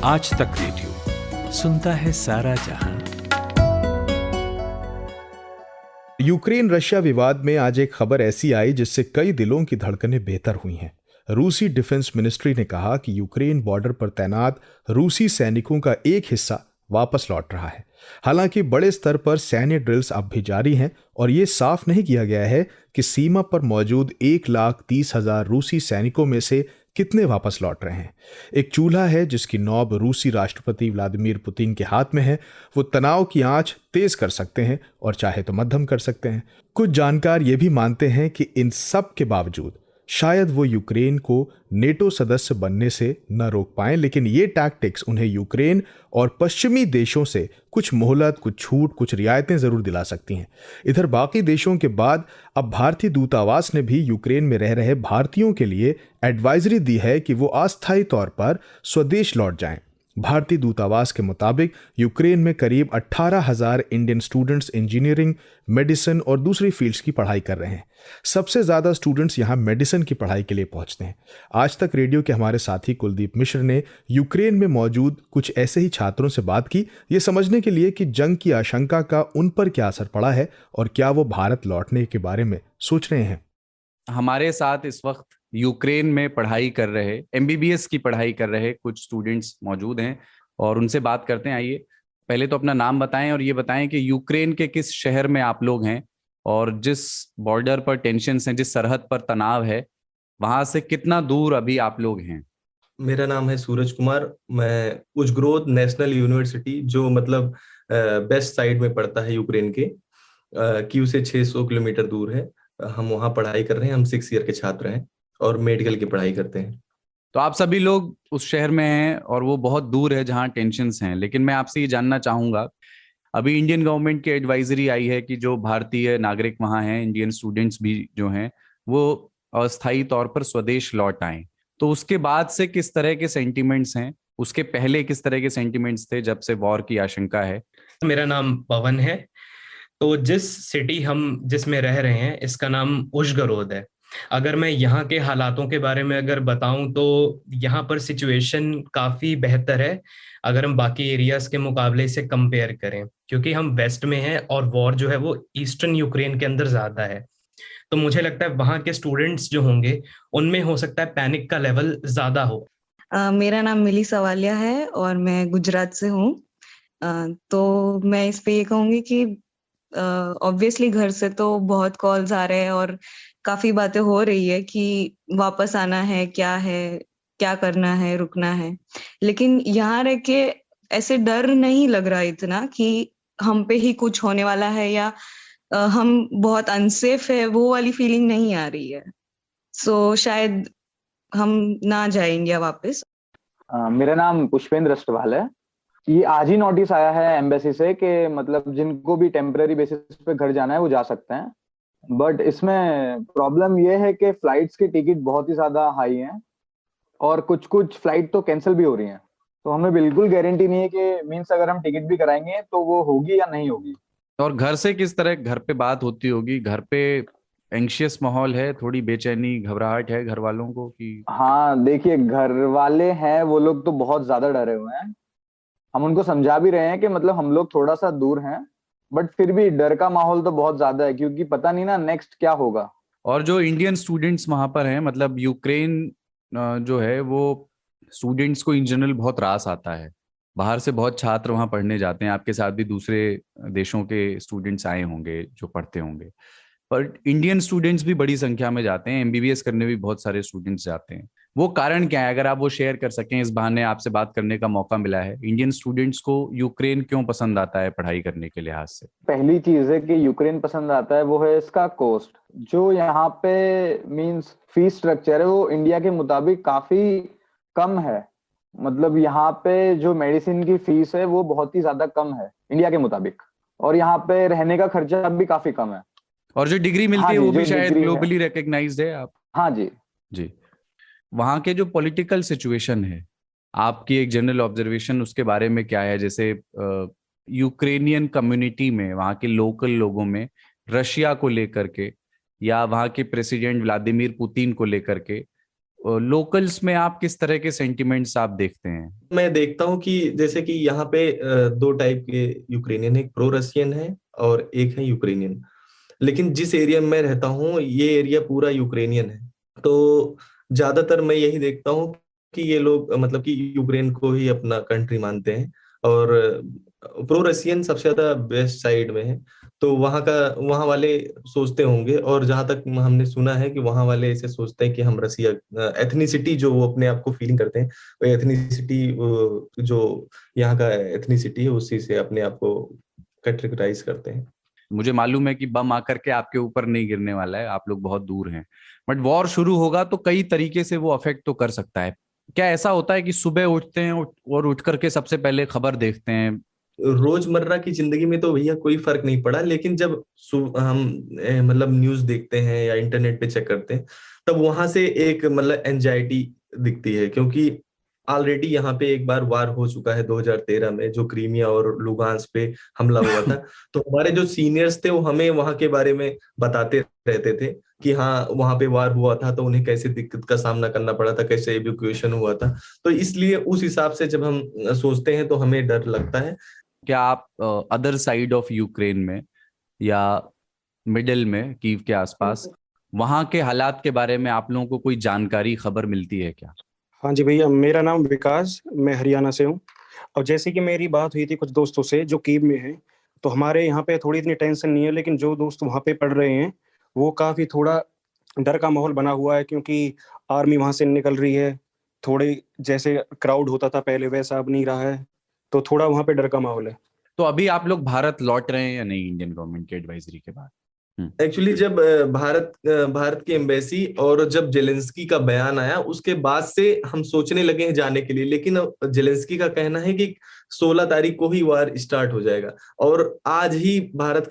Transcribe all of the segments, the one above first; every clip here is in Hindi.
आज तक रेडियो सुनता है सारा जहां। यूक्रेन रशिया विवाद में आज एक खबर ऐसी आई जिससे कई दिलों की धड़कनें बेहतर हुई हैं। रूसी डिफेंस मिनिस्ट्री ने कहा कि यूक्रेन बॉर्डर पर तैनात रूसी सैनिकों का एक हिस्सा वापस लौट रहा है। हालांकि बड़े स्तर पर सैन्य ड्रिल्स अब भी जारी हैं और ये साफ नहीं किया गया है कि सीमा पर मौजूद 1,30,000 रूसी सैनिकों में से कितने वापस लौट रहे हैं। एक चूल्हा है जिसकी नौब रूसी राष्ट्रपति व्लादिमीर पुतिन के हाथ में है। वो तनाव की आंच तेज कर सकते हैं और चाहे तो मध्यम कर सकते हैं। कुछ जानकार ये भी मानते हैं कि इन सब के बावजूद शायद वो यूक्रेन को नेटो सदस्य बनने से न रोक पाएं, लेकिन ये टैक्टिक्स उन्हें यूक्रेन और पश्चिमी देशों से कुछ मोहलत, कुछ छूट, कुछ रियायतें जरूर दिला सकती हैं। इधर बाकी देशों के बाद अब भारतीय दूतावास ने भी यूक्रेन में रह रहे भारतीयों के लिए एडवाइजरी दी है कि वो अस्थायी तौर पर स्वदेश लौट जाएं। भारतीय दूतावास के मुताबिक यूक्रेन में करीब 18,000 इंडियन स्टूडेंट्स इंजीनियरिंग, मेडिसिन और दूसरी फील्ड्स की पढ़ाई कर रहे हैं। सबसे ज्यादा स्टूडेंट्स यहां मेडिसिन की पढ़ाई के लिए पहुंचते हैं। आज तक रेडियो के हमारे साथी कुलदीप मिश्र ने यूक्रेन में मौजूद कुछ ऐसे ही छात्रों से बात की, ये समझने के लिए कि जंग की आशंका का उन पर क्या असर पड़ा है और क्या वो भारत लौटने के बारे में सोच रहे हैं। हमारे साथ इस वक्त यूक्रेन में पढ़ाई कर रहे, एमबीबीएस की पढ़ाई कर रहे कुछ स्टूडेंट्स मौजूद हैं और उनसे बात करते हैं। आइए, पहले तो अपना नाम बताएं और ये बताएं कि यूक्रेन के किस शहर में आप लोग हैं और जिस बॉर्डर पर टेंशन्स हैं, जिस सरहद पर तनाव है, वहां से कितना दूर अभी आप लोग हैं। मेरा नाम है सूरज कुमार। मैं उजग्रोद नेशनल यूनिवर्सिटी, जो मतलब बेस्ट साइड में पड़ता है यूक्रेन के, कीव से 600 किलोमीटर दूर है। हम वहाँ पढ़ाई कर रहे हैं। हम 6 ईयर के छात्र हैं और मेडिकल की पढ़ाई करते हैं। तो आप सभी लोग उस शहर में हैं और वो बहुत दूर है जहाँ टेंशन्स हैं। लेकिन मैं आपसे ये जानना चाहूंगा, अभी इंडियन गवर्नमेंट की एडवाइजरी आई है कि जो भारतीय नागरिक वहाँ हैं, इंडियन स्टूडेंट्स भी जो हैं, वो अस्थायी तौर पर स्वदेश लौट आए। तो उसके बाद से किस तरह के सेंटिमेंट्स हैं, उसके पहले किस तरह के सेंटिमेंट्स थे जब से वॉर की आशंका है? मेरा नाम पवन है। तो जिसमें रह रहे हैं, इसका नाम उश्गरोद है। अगर मैं यहाँ के हालातों के बारे में अगर बताऊं तो यहाँ पर सिचुएशन काफी बेहतर है अगर हम बाकी एरियाज के मुकाबले से कंपेयर करें, क्योंकि हम वेस्ट में हैं और वॉर जो है वो ईस्टर्न यूक्रेन के अंदर ज्यादा है। तो मुझे लगता है वहाँ के स्टूडेंट्स जो होंगे उनमें हो सकता है पैनिक का लेवल ज्यादा हो। मेरा नाम मिली सवालिया है और मैं गुजरात से हूँ। तो मैं इस पे ये कहूंगी कि ऑब्वियसली घर से तो बहुत कॉल्स आ रहे हैं और काफी बातें हो रही है कि वापस आना है, क्या करना है, रुकना है। लेकिन यहाँ रह के ऐसे डर नहीं लग रहा इतना कि हम पे ही कुछ होने वाला है या हम बहुत अनसेफ है, वो वाली फीलिंग नहीं आ रही है। सो शायद हम ना जाए इंडिया वापस। मेरा नाम पुष्पेंद्र अष्टवाल है। ये आज ही नोटिस आया है एम्बेसी से कि मतलब जिनको भी टेम्पररी बेसिस पे घर जाना है वो जा सकते हैं। बट इसमें प्रॉब्लम ये है कि फ्लाइट्स की टिकट बहुत ही ज्यादा हाई हैं और कुछ कुछ फ्लाइट तो कैंसिल भी हो रही हैं। तो हमें बिल्कुल गारंटी नहीं है कि मीन्स अगर हम टिकट भी कराएंगे तो वो होगी या नहीं होगी। और घर से किस तरह घर पे बात होती होगी? घर पे एंग्शियस माहौल है, थोड़ी बेचैनी, घबराहट है घर वालों को कि? हाँ देखिए, घर वाले हैं वो लोग तो बहुत ज्यादा डरे हुए हैं। हम उनको समझा भी रहे हैं कि मतलब हम लोग थोड़ा सा दूर हैं, बट फिर भी डर का माहौल तो बहुत ज्यादा है क्योंकि पता नहीं ना नेक्स्ट क्या होगा। और जो इंडियन स्टूडेंट्स वहां पर हैं, मतलब यूक्रेन जो है वो स्टूडेंट्स को इन जनरल बहुत रास आता है। बाहर से बहुत छात्र वहां पढ़ने जाते हैं, आपके साथ भी दूसरे देशों के स्टूडेंट्स आए होंगे जो पढ़ते होंगे। पर इंडियन स्टूडेंट्स भी बड़ी संख्या में जाते हैं, एमबीबीएस करने भी बहुत सारे स्टूडेंट्स जाते हैं। वो कारण क्या है, अगर आप वो शेयर कर सकें? इस बहाने आपसे बात करने का मौका मिला है। इंडियन स्टूडेंट्स को यूक्रेन क्यों पसंद आता है पढ़ाई करने के लिहाज से? पहली चीज है कि यूक्रेन पसंद आता है वो है इसका कॉस्ट। जो यहाँ पे मींस फीस स्ट्रक्चर है वो इंडिया के मुताबिक काफी कम है। मतलब यहाँ पे जो मेडिसिन की फीस है वो बहुत ही ज्यादा कम है इंडिया के मुताबिक, और यहाँ पे रहने का खर्चा भी काफी कम है। और जो डिग्री मिलती हाँ है जी, वो जो भी शायद डिग्री है। ग्लोबली रिकग्नाइज्ड है। आप? हाँ जी जी। वहाँ के जो पॉलिटिकल सिचुएशन है, आपकी एक जनरल ऑब्जर्वेशन उसके बारे में क्या है? जैसे यूक्रेनियन कम्युनिटी में, वहाँ के लोकल लोगों में रशिया को लेकर के या वहाँ के प्रेसिडेंट व्लादिमीर पुतिन को लेकर के लोकल्स में आप किस तरह के सेंटिमेंट्स आप देखते हैं? मैं देखता हूँ कि जैसे कि यहाँ पे दो टाइप के यूक्रेनियन है, एक प्रो रशियन है और एक है यूक्रेनियन। लेकिन जिस एरिया में मैं रहता हूँ ये एरिया पूरा यूक्रेनियन है। तो ज्यादातर मैं यही देखता हूँ कि ये लोग मतलब कि यूक्रेन को ही अपना कंट्री मानते हैं और प्रो रशियन सबसे ज्यादा वेस्ट साइड में है। तो वहाँ वाले सोचते होंगे, और जहां तक हमने सुना है कि वहाँ वाले ऐसे सोचते हैं कि हम रसिया एथनिसिटी जो वो अपने आप को फीलिंग करते हैं, वो एथनिसिटी जो यहाँ का एथनिसिटी है उसी से अपने आप को कैटेगराइज करते हैं। मुझे मालूम है कि बम आकर के आपके ऊपर नहीं गिरने वाला है, आप लोग बहुत दूर हैं, बट वॉर शुरू होगा तो कई तरीके से वो अफेक्ट तो कर सकता है। क्या ऐसा होता है कि सुबह उठते हैं और उठ करके सबसे पहले खबर देखते हैं? रोजमर्रा की जिंदगी में तो भैया कोई फर्क नहीं पड़ा, लेकिन जब हम मतलब न्यूज देखते हैं या इंटरनेट पे चेक करते हैं तब वहां से एक मतलब एंजाइटी दिखती है, क्योंकि ऑलरेडी यहाँ पे एक बार वार हो चुका है 2013 में, जो क्रीमिया और लुगांस पे हमला हुआ था। तो हमारे जो सीनियर्स थे वो हमें वहां के बारे में बताते रहते थे कि हाँ वहां पे वार हुआ था तो उन्हें कैसे दिक्कत का सामना करना पड़ा था, कैसे एवैक्यूएशन हुआ था। तो इसलिए उस हिसाब से जब हम सोचते हैं तो हमें डर लगता है। क्या आप अदर साइड ऑफ यूक्रेन में या मिडिल में कीव के आसपास वहां के हालात के बारे में आप लोगों को कोई जानकारी खबर मिलती है क्या? हाँ जी भैया, मेरा नाम विकास, मैं हरियाणा से हूँ। और जैसे कि मेरी बात हुई थी कुछ दोस्तों से जो कीव में हैं, तो हमारे यहाँ पे थोड़ी इतनी टेंशन नहीं है, लेकिन जो दोस्त वहाँ पे पढ़ रहे हैं वो काफ़ी थोड़ा डर का माहौल बना हुआ है, क्योंकि आर्मी वहाँ से निकल रही है। थोड़े जैसे क्राउड होता था पहले वैसा अब नहीं रहा है, तो थोड़ा वहाँ पे डर का माहौल है। तो अभी आप लोग भारत लौट रहे हैं या नहीं इंडियन गवर्नमेंट की एडवाइजरी के बाद? एक्चुअली जब भारत की एम्बेसी और जब जेलेंस्की का बयान आया उसके बाद से हम सोचने लगे हैं जाने के लिए, लेकिन जेलेंस्की का कहना है कि 16 तारीख को ही वार स्टार्ट हो जाएगा और आज ही भारत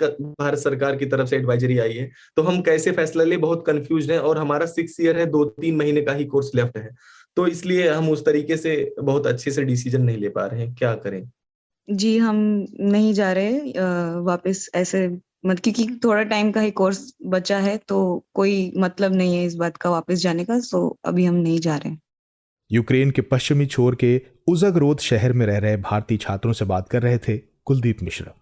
सरकार की तरफ से एडवाइजरी आई है। तो हम कैसे फैसला ले, बहुत कंफ्यूज है, और हमारा 6 ईयर है, 2-3 महीने का ही कोर्स लेफ्ट है। तो इसलिए हम उस तरीके से बहुत अच्छे से डिसीजन नहीं ले पा रहे हैं, क्या करें। जी, हम नहीं जा रहे वापस ऐसे, मत क्योंकि थोड़ा टाइम का ही कोर्स बचा है तो कोई मतलब नहीं है इस बात का वापस जाने का, सो अभी हम नहीं जा रहे हैं। यूक्रेन के पश्चिमी छोर के उज़गरोद शहर में रह रहे भारतीय छात्रों से बात कर रहे थे कुलदीप मिश्रा।